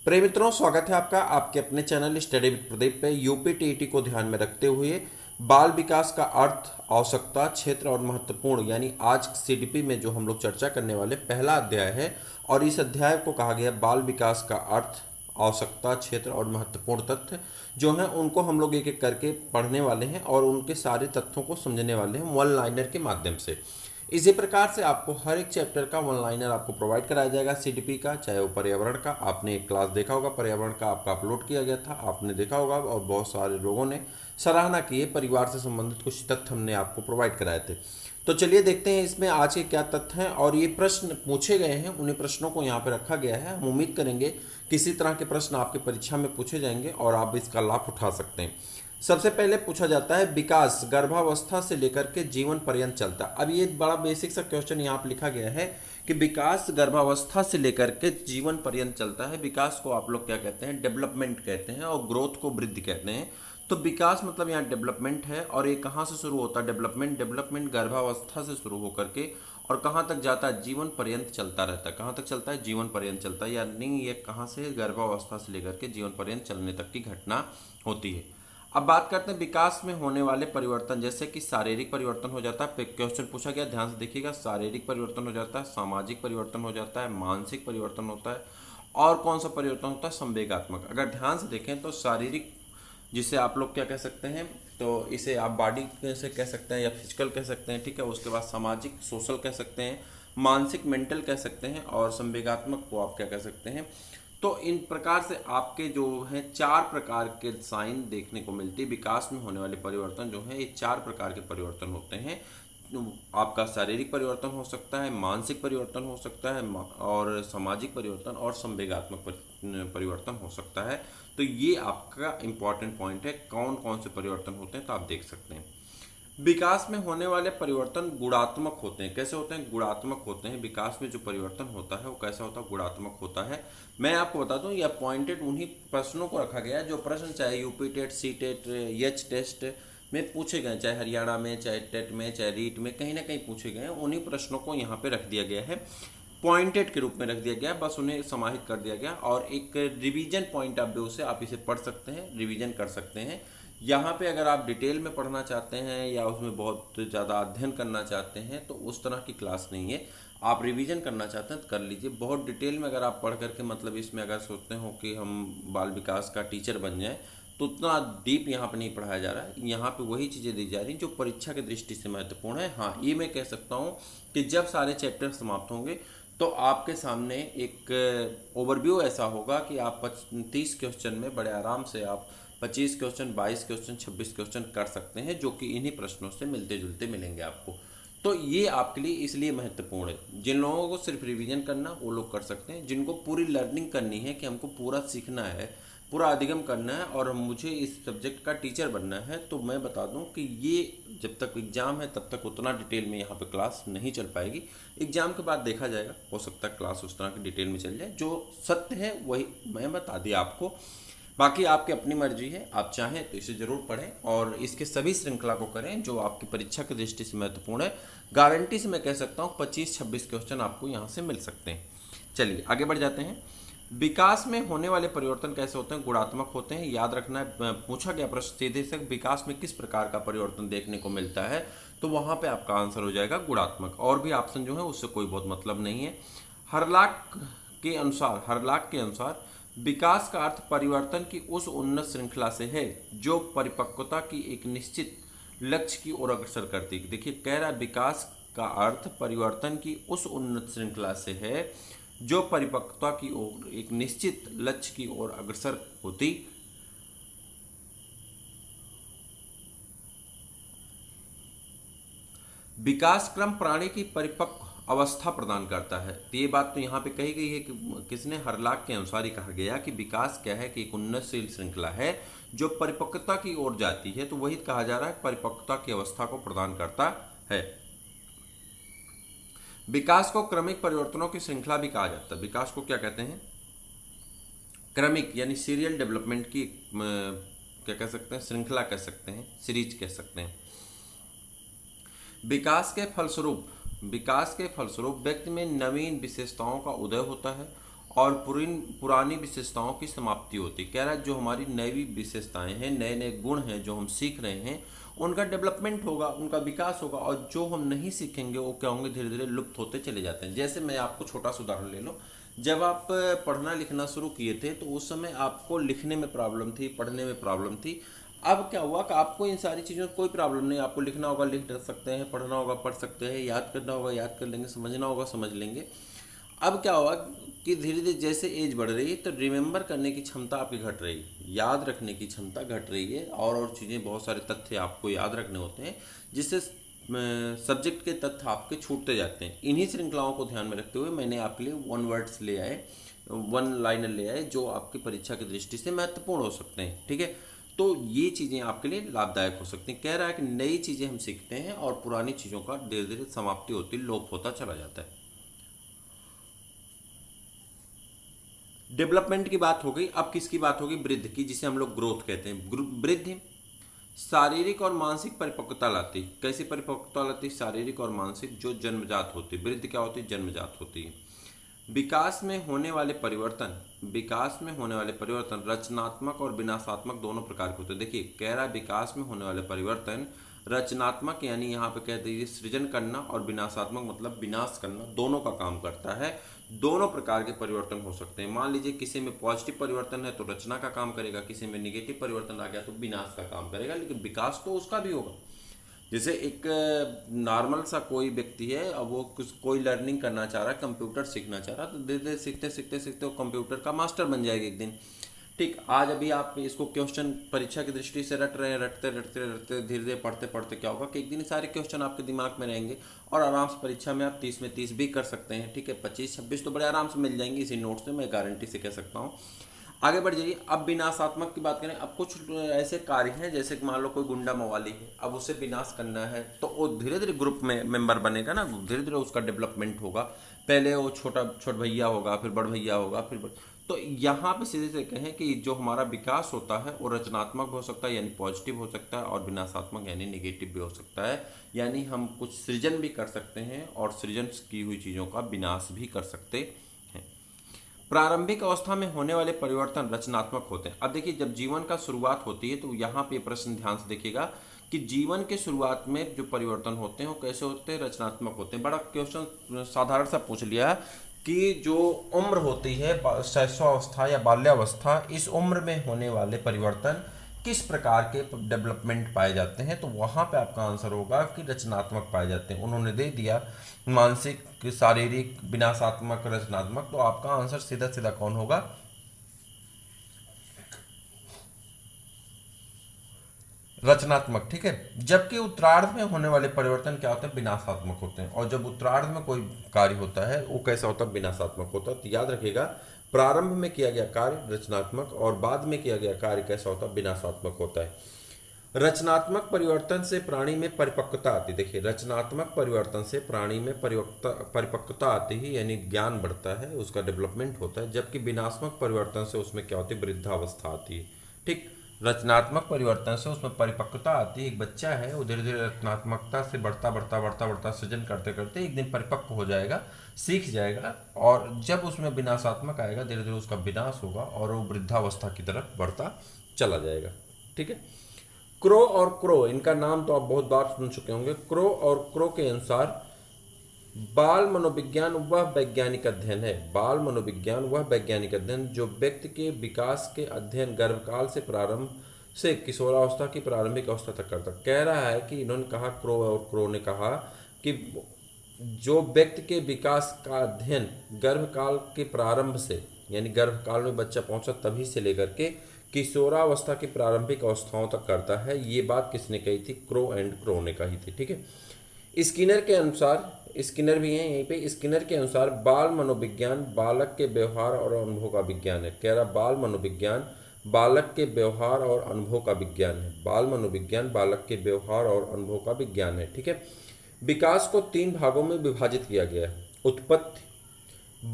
प्रिय मित्रों, स्वागत है आपका आपके अपने चैनल स्टडी विद प्रदीप पे। यूपी टीईटी को ध्यान में रखते हुए बाल विकास का अर्थ, आवश्यकता, क्षेत्र और महत्वपूर्ण यानी आज सीडीपी में जो हम लोग चर्चा करने वाले पहला अध्याय है और इस अध्याय को कहा गया बाल विकास का अर्थ, आवश्यकता, क्षेत्र और महत्वपूर्ण तथ्य जो हैं उनको हम लोग एक एक करके पढ़ने वाले हैं और उनके सारे तथ्यों को समझने वाले हैं वन लाइनर के माध्यम से। इसी प्रकार से आपको हर एक चैप्टर का वन लाइनर आपको प्रोवाइड कराया जाएगा सीडीपी का, चाहे वो पर्यावरण का। आपने एक क्लास देखा होगा, पर्यावरण का आपका अपलोड किया गया था, आपने देखा होगा और बहुत सारे लोगों ने सराहना की है। परिवार से संबंधित कुछ तथ्य हमने आपको प्रोवाइड कराए थे। तो चलिए देखते हैं इसमें आज के क्या तथ्य हैं और ये प्रश्न पूछे गए हैं, उन्हीं प्रश्नों को यहाँ पे रखा गया है। हम उम्मीद करेंगे किसी तरह के प्रश्न आपके परीक्षा में पूछे जाएंगे और आप इसका लाभ उठा सकते हैं। सबसे पहले पूछा जाता है विकास गर्भावस्था से लेकर के जीवन पर्यंत चलता है। अब ये बड़ा बेसिक सा क्वेश्चन यहाँ पे लिखा गया है कि विकास गर्भावस्था से लेकर के जीवन पर्यंत चलता है। विकास को आप लोग क्या कहते हैं? डेवलपमेंट कहते हैं और ग्रोथ को वृद्धि कहते हैं। तो विकास मतलब यहाँ डेवलपमेंट है और ये कहाँ से शुरू होता है? डेवलपमेंट गर्भावस्था से शुरू होकर के और कहाँ तक जाता है? जीवन पर्यंत चलता रहता है। कहाँ तक चलता है? जीवन पर्यंत चलता है, यानी ये कहाँ से? गर्भावस्था से लेकर के जीवन पर्यंत चलने तक की घटना होती है। अब बात करते हैं विकास में होने वाले परिवर्तन, जैसे कि शारीरिक परिवर्तन हो जाता है। क्वेश्चन पूछा गया, ध्यान से देखिएगा। शारीरिक परिवर्तन हो जाता है, सामाजिक परिवर्तन हो जाता है, मानसिक परिवर्तन होता है और कौन सा परिवर्तन होता है? संवेगात्मक। अगर ध्यान से देखें तो शारीरिक, जिसे आप लोग क्या कह सकते हैं, तो इसे आप बॉडी से कह सकते हैं या फिजिकल कह सकते हैं, ठीक है। उसके बाद सामाजिक, सोशल कह सकते हैं, मानसिक, मेंटल कह सकते हैं और संवेगात्मक को आप क्या कह सकते हैं? तो इन प्रकार से आपके जो हैं चार प्रकार के साइन देखने को मिलती है। विकास में होने वाले परिवर्तन जो हैं ये चार प्रकार के परिवर्तन होते हैं। आपका शारीरिक परिवर्तन हो सकता है, मानसिक परिवर्तन हो सकता है और सामाजिक परिवर्तन और संवेगात्मक परिवर्तन हो सकता है। तो ये आपका इम्पॉर्टेंट पॉइंट है, कौन कौन से परिवर्तन होते हैं तो आप देख सकते हैं। विकास में होने वाले परिवर्तन गुणात्मक होते हैं। कैसे होते हैं? गुणात्मक होते हैं। विकास में जो परिवर्तन होता है वो कैसा होता है? गुणात्मक होता है। मैं आपको बता दूं, यह पॉइंटेड उन्हीं प्रश्नों को रखा गया है जो प्रश्न चाहे UP TET, C TET, H test में पूछे गए, चाहे हरियाणा में, चाहे टेट में, चाहे रीट में, कहीं ना कहीं पूछे गए हैं। उन्हीं प्रश्नों को यहाँ पे रख दिया गया है, पॉइंटेड के रूप में रख दिया गया, बस उन्हें समाहित कर दिया गया और एक रिवीजन पॉइंट ऑफ व्यू से आप इसे पढ़ सकते हैं, रिवीजन कर सकते हैं। यहाँ पे अगर आप डिटेल में पढ़ना चाहते हैं या उसमें बहुत ज़्यादा अध्ययन करना चाहते हैं तो उस तरह की क्लास नहीं है। आप रिवीजन करना चाहते हैं तो कर लीजिए। बहुत डिटेल में अगर आप पढ़ करके मतलब इसमें अगर सोचते हो कि हम बाल विकास का टीचर बन जाएं तो उतना डीप यहाँ पे नहीं पढ़ाया जा रहा है। यहाँ पे वही चीज़ें दी जा रही जो परीक्षा की दृष्टि से महत्वपूर्ण है। हाँ, ये मैं कह सकता हूँ कि जब सारे चैप्टर समाप्त होंगे तो आपके सामने एक ओवरव्यू ऐसा होगा कि आप 30 क्वेश्चन में बड़े आराम से आप 25 क्वेश्चन, 22 क्वेश्चन, 26 क्वेश्चन कर सकते हैं, जो कि इन्हीं प्रश्नों से मिलते जुलते मिलेंगे आपको। तो ये आपके लिए इसलिए महत्वपूर्ण है। जिन लोगों को सिर्फ रिवीजन करना वो लोग कर सकते हैं, जिनको पूरी लर्निंग करनी है कि हमको पूरा सीखना है, पूरा अधिगम करना है और मुझे इस सब्जेक्ट का टीचर बनना है, तो मैं बता दूं कि ये जब तक एग्ज़ाम है तब तक उतना डिटेल में यहाँ पे क्लास नहीं चल पाएगी। एग्ज़ाम के बाद देखा जाएगा, हो सकता है क्लास उस तरह की डिटेल में चल जाए। जो सत्य है वही मैं बता दिया आपको, बाकी आपकी अपनी मर्जी है। आप चाहें तो इसे ज़रूर पढ़ें और इसके सभी श्रृंखला को करें जो आपकी परीक्षा की दृष्टि से महत्वपूर्ण है। गारंटी से मैं कह सकता हूँ 25-26 क्वेश्चन आपको यहाँ से मिल सकते हैं। चलिए आगे बढ़ जाते हैं। विकास में होने वाले परिवर्तन कैसे होते हैं? गुणात्मक होते हैं। याद रखना है, पूछा गया प्रश्न सीधे से विकास में किस प्रकार का परिवर्तन देखने को मिलता है, तो वहाँ पे आपका आंसर हो जाएगा गुणात्मक। और भी ऑप्शन जो है उससे कोई बहुत मतलब नहीं है। हरलाक के अनुसार विकास का अर्थ परिवर्तन की उस उन्नत श्रृंखला से है जो परिपक्वता की एक निश्चित लक्ष्य की ओर अग्रसर करती है। देखिए, कह रहा है विकास का अर्थ परिवर्तन की उस उन्नत श्रृंखला से है जो परिपक्वता की ओर एक निश्चित लक्ष्य की ओर अग्रसर होती। विकास क्रम प्राणी की परिपक्व अवस्था प्रदान करता है। तो ये बात तो यहाँ पे कही गई है कि किसने? हरलाक के अनुसार ही कहा गया कि विकास क्या है कि एक उन्नतशील श्रृंखला है जो परिपक्वता की ओर जाती है। तो वही कहा जा रहा है परिपक्वता की अवस्था को प्रदान करता है। विकास को क्रमिक परिवर्तनों की श्रृंखला भी कहा जाता है। विकास को क्या कहते हैं? क्रमिक यानी सीरियल डेवलपमेंट की क्या कह सकते हैं? श्रृंखला कह सकते हैं, सीरीज कह सकते हैं। विकास के फलस्वरूप व्यक्ति में नवीन विशेषताओं का उदय होता है और पुरानी विशेषताओं की समाप्ति होती है। कह रहा है जो हमारी नई विशेषताएं हैं, नए नए गुण हैं जो हम सीख रहे हैं, उनका डेवलपमेंट होगा, उनका विकास होगा, और जो हम नहीं सीखेंगे वो क्या होंगे, धीरे धीरे लुप्त होते चले जाते हैं। जैसे मैं आपको छोटा सा उदाहरण ले लो, जब आप पढ़ना लिखना शुरू किए थे तो उस समय आपको लिखने में प्रॉब्लम थी, पढ़ने में प्रॉब्लम थी। अब क्या हुआ कि आपको इन सारी चीज़ों में कोई प्रॉब्लम नहीं, आपको लिखना होगा लिख सकते हैं, पढ़ना होगा पढ़ सकते हैं, याद करना होगा याद कर लेंगे, समझना होगा समझ लेंगे। अब क्या हुआ कि धीरे धीरे जैसे एज बढ़ रही है तो रिमेंबर करने की क्षमता आपकी घट रही है, याद रखने की क्षमता घट रही है, और चीज़ें, बहुत सारे तथ्य आपको याद रखने होते हैं, जिससे सब्जेक्ट के तथ्य आपके छूटते जाते हैं। इन्हीं श्रृंखलाओं को ध्यान में रखते हुए मैंने आपके लिए वन वर्ड्स ले आए, वन लाइनर ले आए, जो आपकी परीक्षा की दृष्टि से महत्वपूर्ण हो सकते हैं। ठीक है, तो ये चीज़ें आपके लिए लाभदायक हो सकती हैं। कह रहा है कि नई चीज़ें हम सीखते हैं और पुरानी चीज़ों का धीरे धीरे समाप्ति होती, लोप होता चला जाता है। डेवलपमेंट की बात हो गई, अब किसकी बात होगी, वृद्धि की, जिसे हम लोग ग्रोथ कहते हैं। वृद्धि शारीरिक और मानसिक परिपक्वता लाती। कैसी परिपक्वता लाती, शारीरिक और मानसिक, जो जन्मजात होती। वृद्धि क्या होती है, जन्मजात होती है। विकास में होने वाले परिवर्तन, विकास में होने वाले परिवर्तन रचनात्मक और विनाशात्मक दोनों प्रकार के होते हैं। देखिए कह रहा है विकास में होने वाले परिवर्तन रचनात्मक, यानी यहाँ पे कह दीजिए सृजन करना, और विनाशात्मक मतलब विनाश करना, दोनों का काम करता है। दोनों प्रकार के परिवर्तन हो सकते हैं। मान लीजिए किसी में पॉजिटिव परिवर्तन है तो रचना का काम करेगा, किसी में निगेटिव परिवर्तन आ गया तो विनाश का काम करेगा, लेकिन विकास तो उसका भी होगा। जैसे एक नॉर्मल सा कोई व्यक्ति है, अब वो कुछ कोई लर्निंग करना चाह रहा है, कंप्यूटर सीखना चाह रहा है, तो धीरे धीरे सीखते सीखते सीखते वो कंप्यूटर का मास्टर बन जाएगा एक दिन। ठीक, आज अभी आप इसको क्वेश्चन परीक्षा की दृष्टि से रट रहे हैं, रटते रटते रटते धीरे धीरे पढ़ते पढ़ते क्या होगा कि एक दिन सारे क्वेश्चन आपके दिमाग में रहेंगे, और आराम से परीक्षा में आप 30 में 30 भी कर सकते हैं। ठीक है, 25-26 तो बड़े आराम से मिल जाएंगे इसी नोट से, मैं गारंटी से कह सकता हूँ। आगे बढ़ जाइए, अब विनाशात्मक की बात करें। अब कुछ ऐसे कार्य हैं, जैसे कि मान लो कोई गुंडा मवाली है, अब उसे विनाश करना है तो वो धीरे धीरे ग्रुप में मेंबर बनेगा ना, धीरे धीरे उसका डेवलपमेंट होगा। पहले वो छोट भैया होगा, फिर बड़ भैया होगा, तो यहाँ पे सीधे से कहें कि जो हमारा विकास होता है वो रचनात्मक हो सकता है, यानी पॉजिटिव हो सकता है, और विनाशात्मक यानी नेगेटिव भी हो सकता है। यानी हम कुछ सृजन भी कर सकते हैं और सृजन की हुई चीज़ों का विनाश भी कर सकते हैं। प्रारंभिक अवस्था में होने वाले परिवर्तन रचनात्मक होते हैं। अब देखिए जब जीवन का शुरुआत होती है तो यहाँ पे प्रश्न ध्यान से देखिएगा कि जीवन के शुरुआत में जो परिवर्तन होते हैं वो कैसे होते हैं, रचनात्मक होते हैं। बड़ा क्वेश्चन साधारण सा पूछ लिया कि जो उम्र होती है शैशवावस्था या बाल्यावस्था, इस उम्र में होने वाले परिवर्तन किस प्रकार के डेवलपमेंट पाए जाते हैं, तो वहाँ पे आपका आंसर होगा कि रचनात्मक पाए जाते हैं। उन्होंने दे दिया मानसिक, शारीरिक, विनाशात्मक, रचनात्मक, तो आपका आंसर सीधा सीधा कौन होगा, रचनात्मक। ठीक है, जबकि उत्तरार्ध में होने वाले परिवर्तन क्या होते हैं, विनाशात्मक होते हैं। और जब उत्तरार्ध में कोई कार्य होता है वो कैसा होता है, विनाशात्मक होता है। तो याद रखिएगा, प्रारंभ में किया गया कार्य रचनात्मक, और बाद में किया गया कार्य कैसा होता है, विनाशात्मक होता है। रचनात्मक परिवर्तन से प्राणी में परिपक्वता आती। देखिए रचनात्मक परिवर्तन से प्राणी में परिपक्वता आती ही, यानी ज्ञान बढ़ता है, उसका डेवलपमेंट होता है। जबकि विनाशात्मक परिवर्तन से उसमें क्या होती है, वृद्धावस्था आती है। ठीक, रचनात्मक परिवर्तन से उसमें परिपक्वता आती है। एक बच्चा है वो धीरे धीरे रचनात्मकता से बढ़ता बढ़ता बढ़ता बढ़ता सृजन करते करते एक दिन परिपक्व हो जाएगा, सीख जाएगा, और जब उसमें विनाशात्मक आएगा धीरे धीरे उसका विनाश होगा और वो वृद्धावस्था की तरफ बढ़ता चला जाएगा। ठीक है, क्रो और क्रो, इनका नाम तो आप बहुत बार सुन चुके होंगे। क्रो और क्रो के अनुसार बाल मनोविज्ञान वह वैज्ञानिक अध्ययन है, बाल मनोविज्ञान वह वैज्ञानिक अध्ययन जो व्यक्ति के विकास के अध्ययन गर्भकाल से प्रारंभ से किशोरावस्था की प्रारंभिक अवस्था तक करता। कह रहा है कि इन्होंने कहा, क्रो और क्रो ने कहा कि जो व्यक्ति के विकास का अध्ययन गर्भकाल के प्रारंभ से, यानी गर्भकाल में बच्चा पहुंचा तभी से लेकर के किशोरावस्था की प्रारंभिक अवस्थाओं तक करता है। ये बात किसने कही थी, क्रो एंड क्रो ने कही थी। ठीक है, स्किनर के अनुसार, स्किनर भी हैं यहीं पे, स्किनर के अनुसार बाल मनोविज्ञान बालक के व्यवहार और अनुभव का विज्ञान है। कह रहा बाल मनोविज्ञान बालक के व्यवहार और अनुभव का विज्ञान है, बाल मनोविज्ञान बालक के व्यवहार और अनुभव का विज्ञान है। ठीक है, विकास को 3 भागों में विभाजित किया गया है, उत्पत्ति,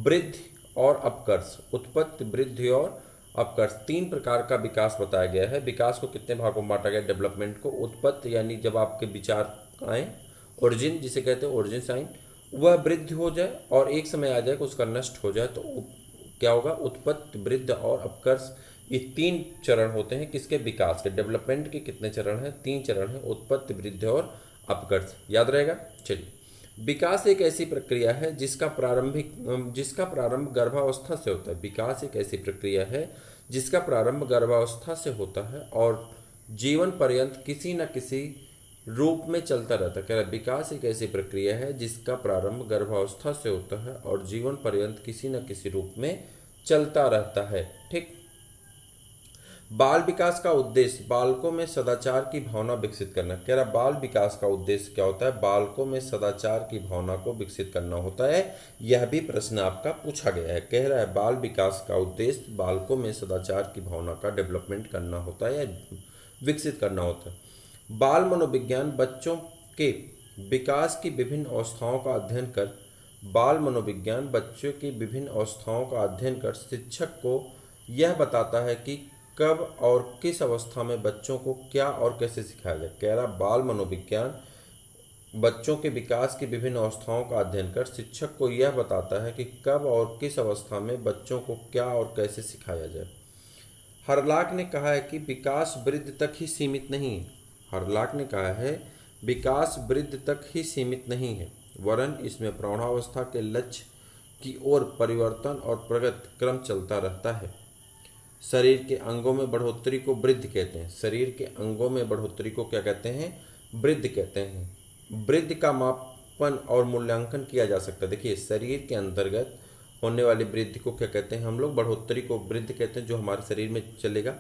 वृद्धि और अपकर्ष। उत्पत्ति, वृद्धि और अपकर्ष, 3 प्रकार का विकास बताया गया है। विकास को कितने भागों में बांटा गया, डेवलपमेंट को। उत्पत्ति यानी जब आपके विचार आए, ओरिजिन जिसे कहते हैं ओरिजिन साइन, वह वृद्धि हो जाए और एक समय आ जाए कि उसका नष्ट हो जाए, तो क्या होगा, उत्पत्ति, वृद्धि और अपकर्ष। ये 3 चरण होते हैं किसके, विकास के। डेवलपमेंट के कितने चरण हैं, 3 चरण हैं, उत्पत्ति, वृद्धि और अपकर्ष। याद रहेगा। चलिए, विकास एक ऐसी प्रक्रिया है जिसका प्रारंभ गर्भावस्था से होता है। विकास एक ऐसी प्रक्रिया है जिसका प्रारंभ गर्भावस्था से होता है और जीवन पर्यंत किसी न किसी रूप में चलता रहता है। कह रहा विकास एक ऐसी प्रक्रिया है जिसका प्रारंभ गर्भावस्था से होता है और जीवन पर्यंत किसी न किसी रूप में चलता रहता है। ठीक। बाल विकास का उद्देश्य बालकों में सदाचार की भावना विकसित करना। कह रहा बाल विकास का उद्देश्य क्या होता है, बालकों में सदाचार की भावना को विकसित करना होता है। यह भी प्रश्न आपका पूछा गया है। कह रहा है बाल विकास का उद्देश्य बालकों में सदाचार की भावना का डेवलपमेंट करना होता है या विकसित करना होता है। बाल मनोविज्ञान बच्चों के विकास की विभिन्न अवस्थाओं का अध्ययन कर बाल मनोविज्ञान बच्चों की विभिन्न अवस्थाओं का अध्ययन कर शिक्षक को यह बताता है कि कब और किस अवस्था में बच्चों को क्या और कैसे सिखाया जाए। कह रहा बाल मनोविज्ञान बच्चों के विकास की विभिन्न अवस्थाओं का अध्ययन कर शिक्षक को यह बताता है कि कब और किस अवस्था में बच्चों को क्या और कैसे सिखाया जाए। हरलाक ने कहा है कि विकास वृद्धि तक ही सीमित नहीं है। हरलाक ने कहा है विकास वृद्धि तक ही सीमित नहीं है, वरन इसमें प्रौढ़ावस्था के लक्ष्य की ओर परिवर्तन और प्रगति क्रम चलता रहता है। शरीर के अंगों में बढ़ोतरी को वृद्धि कहते हैं। शरीर के अंगों में बढ़ोतरी को क्या कहते हैं, वृद्धि कहते हैं। वृद्धि का मापन और मूल्यांकन किया जा सकता है। देखिए, शरीर के अंतर्गत होने वाली वृद्धि को क्या कहते हैं हम लोग, बढ़ोतरी को वृद्धि कहते हैं, जो हमारे शरीर में चलेगा।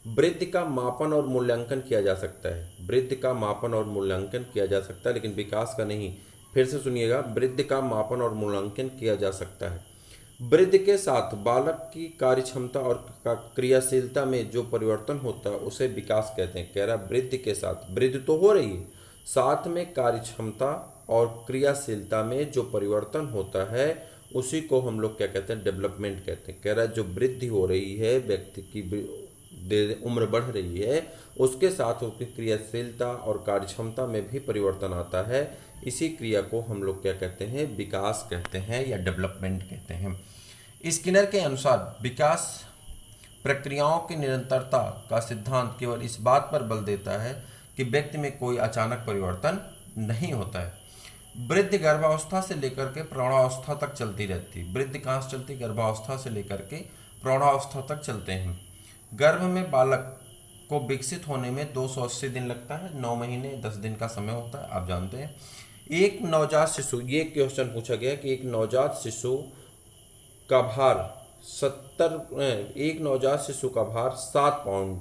वृद्धि का मापन और मूल्यांकन किया जा सकता है। वृद्धि का मापन और मूल्यांकन किया जा सकता है, लेकिन विकास का नहीं। फिर से सुनिएगा, वृद्धि का मापन और मूल्यांकन किया जा सकता है। वृद्धि के साथ बालक की कार्यक्षमता और क्रियाशीलता में जो परिवर्तन होता है उसे विकास कहते हैं। कह रहा वृद्धि के साथ, वृद्धि तो हो रही है, साथ में कार्यक्षमता और क्रियाशीलता में जो परिवर्तन होता है उसी को हम लोग क्या कहते हैं, डेवलपमेंट कहते हैं। कह रहा है जो वृद्धि हो रही है, व्यक्ति की उम्र बढ़ रही है, उसके साथ उसकी क्रियाशीलता और कार्यक्षमता में भी परिवर्तन आता है। इसी क्रिया को हम लोग क्या कहते हैं, विकास कहते हैं या डेवलपमेंट कहते हैं। स्किनर के अनुसार विकास प्रक्रियाओं की निरंतरता का सिद्धांत केवल इस बात पर बल देता है कि व्यक्ति में कोई अचानक परिवर्तन नहीं होता है। वृद्धि गर्भावस्था से लेकर के प्रौढ़ावस्था तक चलती रहती है। वृद्धि कहाँ से चलती है, गर्भावस्था से लेकर के प्रौढ़ावस्था तक चलते हैं। गर्भ में बालक को विकसित होने में 280 दिन लगता है, 9 महीने 10 दिन का समय होता है, आप जानते हैं। एक नवजात शिशु, ये क्वेश्चन पूछा गया कि एक नवजात शिशु का भार 7 पाउंड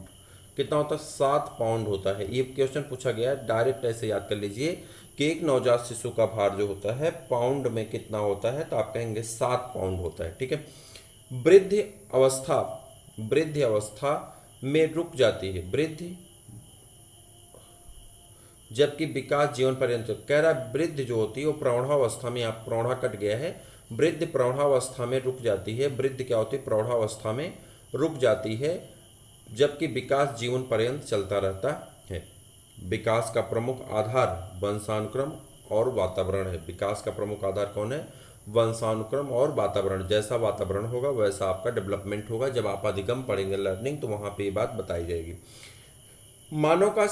कितना होता है, 7 पाउंड होता है। ये क्वेश्चन पूछा गया है, डायरेक्ट ऐसे याद कर लीजिए कि एक नवजात शिशु का भार जो होता है पाउंड में कितना होता है, तो आप कहेंगे 7 पाउंड होता है। ठीक है। वृद्धि अवस्था में रुक जाती है वृद्धि, जबकि विकास जीवन पर्यंत। कह रहा है वृद्धि जो होती है वो प्रौढ़ावस्था में, आप प्रौढ़ा कट गया है, वृद्धि प्रौढ़ावस्था में रुक जाती है। वृद्धि क्या होती है, प्रौढ़ावस्था में रुक जाती है, जबकि विकास जीवन पर्यंत चलता रहता है। विकास का प्रमुख आधार वंशानुक्रम और वातावरण है। विकास का प्रमुख आधार कौन है, वंशानुक्रम और वातावरण। जैसा वातावरण होगा वैसा आपका डेवलपमेंट होगा। जब आप अधिगम पढ़ेंगे लर्निंग, तो वहाँ पे ये बात बताई जाएगी। मानव का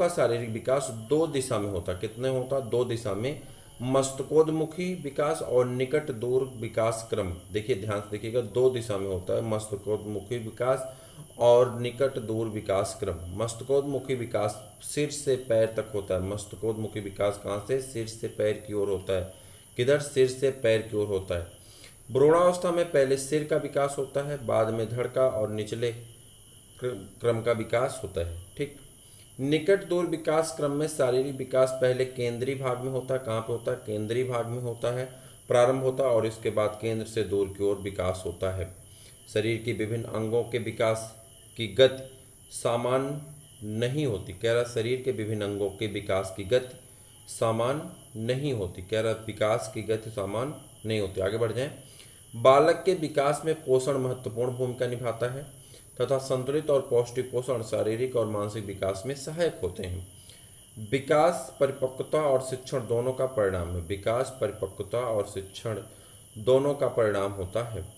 शारीरिक विकास 2 दिशा में होता है। कितने होता है, 2 दिशा में। मस्तकोन्मुखी विकास और निकट दूर विकास क्रम। देखिए, ध्यान से देखिएगा, 2 दिशा में होता है, मस्तकोन्मुखी विकास और निकट दूर विकास क्रम। मस्तकोन्मुखी विकास सिर से पैर तक होता है। मस्तकोन्मुखी विकास कहाँ से, सिर से पैर की ओर होता है। किधर, सिर से पैर की ओर होता है। भ्रूणावस्था में पहले सिर का विकास होता है, बाद में धड़ का और निचले क्रम का विकास होता है। ठीक। निकट दूर विकास क्रम में शारीरिक विकास पहले केंद्रीय भाग में होता है। कहाँ पे होता है, केंद्रीय भाग में होता है, प्रारंभ होता है, और इसके बाद केंद्र से दूर की ओर विकास होता है। शरीर की विभिन्न अंगों के विकास की गति समान नहीं होती। कह रहा शरीर के विभिन्न अंगों के विकास की गति समान नहीं होती। कह रहा विकास की गति समान नहीं होती। आगे बढ़ जाएं। बालक के विकास में पोषण महत्वपूर्ण भूमिका निभाता है तथा संतुलित और पौष्टिक पोषण शारीरिक और मानसिक विकास में सहायक होते हैं। विकास परिपक्वता और शिक्षण दोनों का परिणाम है। विकास परिपक्वता और शिक्षण दोनों का परिणाम होता है।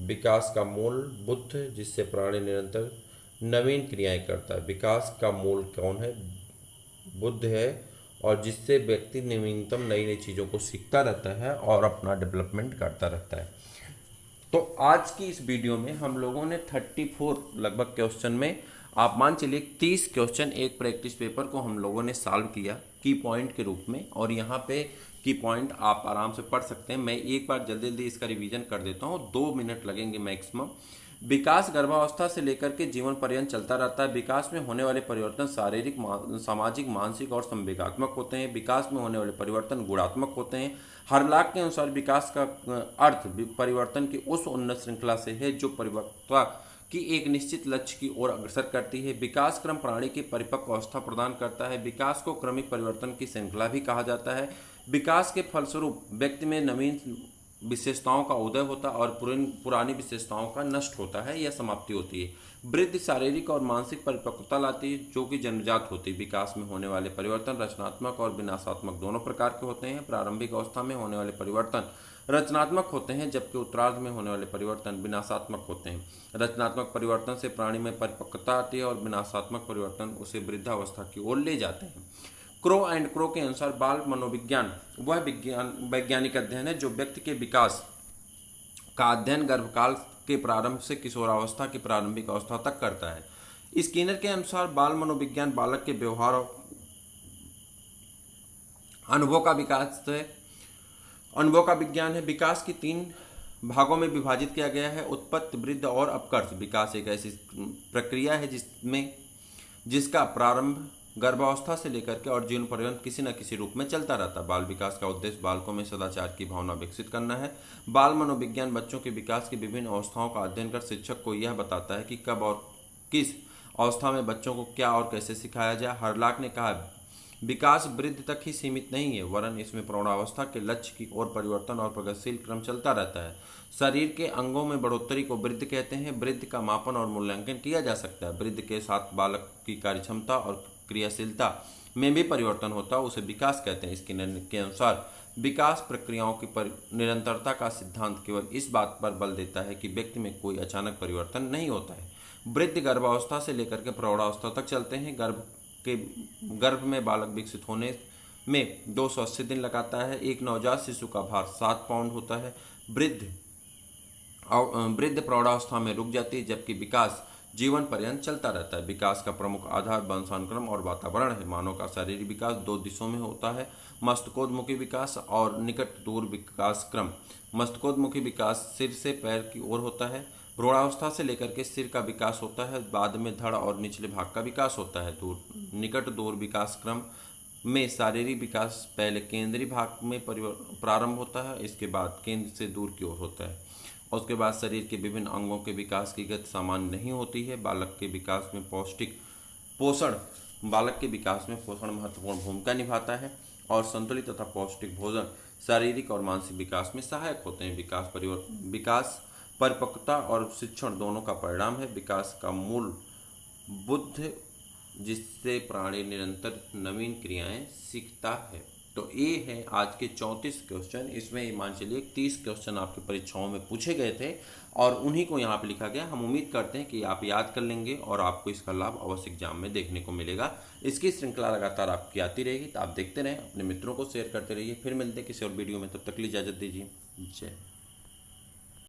विकास का मूल बुद्ध, जिससे प्राणी निरंतर नवीन क्रियाएं करता है। विकास का मूल कौन है? बुद्ध है, और जिससे व्यक्ति नवीनतम नई नई चीज़ों को सीखता रहता है और अपना डेवलपमेंट करता रहता है। तो आज की इस वीडियो में हम लोगों ने 34 लगभग क्वेश्चन में, आप मान चलिए 30 क्वेश्चन एक प्रैक्टिस पेपर को हम लोगों ने सॉल्व किया की पॉइंट के रूप में, और यहाँ पे की पॉइंट आप आराम से पढ़ सकते हैं। मैं एक बार जल्दी जल्दी इसका रिवीजन कर देता हूँ, 2 मिनट लगेंगे मैक्सिमम। विकास गर्भावस्था से लेकर के जीवन पर्यंत चलता रहता है। विकास में होने वाले परिवर्तन शारीरिक, सामाजिक, मानसिक और संवेगात्मक होते हैं। विकास में होने वाले परिवर्तन गुणात्मक होते हैं। हरलाक के अनुसार विकास का अर्थ परिवर्तन की उस उन्नत श्रृंखला से है जो परिपक्वता की एक निश्चित लक्ष्य की ओर अग्रसर करती है। विकास क्रम प्राणी की परिपक्व अवस्था प्रदान करता है। विकास को क्रमिक परिवर्तन की श्रृंखला भी कहा जाता है। विकास के फलस्वरूप व्यक्ति में नवीन विशेषताओं का उदय होता है और पुरानी विशेषताओं का नष्ट होता है या समाप्ति होती है। वृद्धि शारीरिक और मानसिक परिपक्वता लाती है, जो कि जन्मजात होती है। विकास में होने वाले परिवर्तन रचनात्मक और विनाशात्मक दोनों प्रकार के होते हैं। प्रारंभिक अवस्था में होने वाले परिवर्तन रचनात्मक होते हैं, जबकि उत्तरार्ध में होने वाले परिवर्तन विनाशात्मक होते हैं। रचनात्मक परिवर्तन से प्राणी में परिपक्वता आती है और विनाशात्मक परिवर्तन उसे वृद्धावस्था की ओर ले जाते हैं। क्रो एंड क्रो के अनुसार बाल मनोविज्ञान वह वैज्ञानिक अध्ययन है जो व्यक्ति के विकास का अध्ययन गर्भकाल के प्रारंभ से किशोरावस्था की प्रारंभिक अवस्था तक करता है। स्किनर के अनुसार बाल मनोविज्ञान बालक के व्यवहार और अनुभव का विकास है, अनुभव का विज्ञान है। विकास की 3 भागों में विभाजित किया गया है: उत्पत्ति, वृद्धि और अपकर्ष। विकास एक ऐसी प्रक्रिया है जिसका प्रारंभ गर्भावस्था से लेकर के और जीवन पर्यंत किसी न किसी रूप में चलता रहता है। बाल विकास का उद्देश्य बालकों में सदाचार की भावना विकसित करना है। बाल मनोविज्ञान बच्चों के विकास की विभिन्न अवस्थाओं का अध्ययन कर शिक्षक को यह बताता है कि कब और किस अवस्था में बच्चों को क्या और कैसे सिखाया जाए। हरलाक ने कहा, विकास वृद्धि तक ही सीमित नहीं है, वरन इसमें प्रौढ़ावस्था के लक्ष्य की ओर परिवर्तन और प्रगतिशील क्रम चलता रहता है। शरीर के अंगों में बढ़ोतरी को वृद्धि कहते हैं। वृद्धि का मापन और मूल्यांकन किया जा सकता है। वृद्धि के साथ बालक की कार्यक्षमता और क्रियाशीलता में भी परिवर्तन होता है, उसे विकास कहते हैं। इसके के अनुसार विकास प्रक्रियाओं की निरंतरता का सिद्धांत केवल इस बात पर बल देता है कि व्यक्ति में कोई अचानक परिवर्तन नहीं होता है। वृद्धि गर्भावस्था से लेकर के प्रौढ़ावस्था तक चलते हैं। गर्भ में बालक विकसित होने में 280 दिन लगाता है। एक नवजात शिशु का भार 7 पाउंड होता है। वृद्ध प्रौढ़ावस्था में रुक जाती है, जबकि विकास जीवन पर्यंत चलता रहता है। विकास का प्रमुख आधार वंशानुक्रम और वातावरण है। मानव का शारीरिक विकास 2 दिशों में होता है: मस्तकोन्मुखी विकास और निकट दूर विकास क्रम। मस्तकोन्मुखी विकास सिर से पैर की ओर होता है। भ्रूणावस्था से लेकर के सिर का विकास होता है, बाद में धड़ और निचले भाग का विकास होता है। निकट दूर विकास क्रम में शारीरिक विकास पहले केंद्रीय भाग में प्रारंभ होता है, इसके बाद केंद्र से दूर की ओर होता है। उसके बाद शरीर के विभिन्न अंगों के विकास की गति सामान्य नहीं होती है। बालक के विकास में पोषण महत्वपूर्ण भूमिका निभाता है, और संतुलित तथा पौष्टिक भोजन शारीरिक और मानसिक विकास में सहायक होते हैं। विकास परिपक्वता और शिक्षण दोनों का परिणाम है। विकास का मूल बुद्ध, जिससे प्राणी निरंतर नवीन क्रियाएं सीखता है। तो ये है आज के 34 क्वेश्चन। इसमें मान चलिए 30 क्वेश्चन आपकी परीक्षाओं में पूछे गए थे और उन्हीं को यहाँ पे लिखा गया। हम उम्मीद करते हैं कि आप याद कर लेंगे और आपको इसका लाभ अवश्य एग्जाम में देखने को मिलेगा। इसकी श्रृंखला लगातार आपकी आती रहेगी, तो आप देखते रहें, अपने मित्रों को शेयर करते रहिए। फिर मिलते हैं किसी और वीडियो में, तब तक के लिए इजाज़त दीजिए। जय।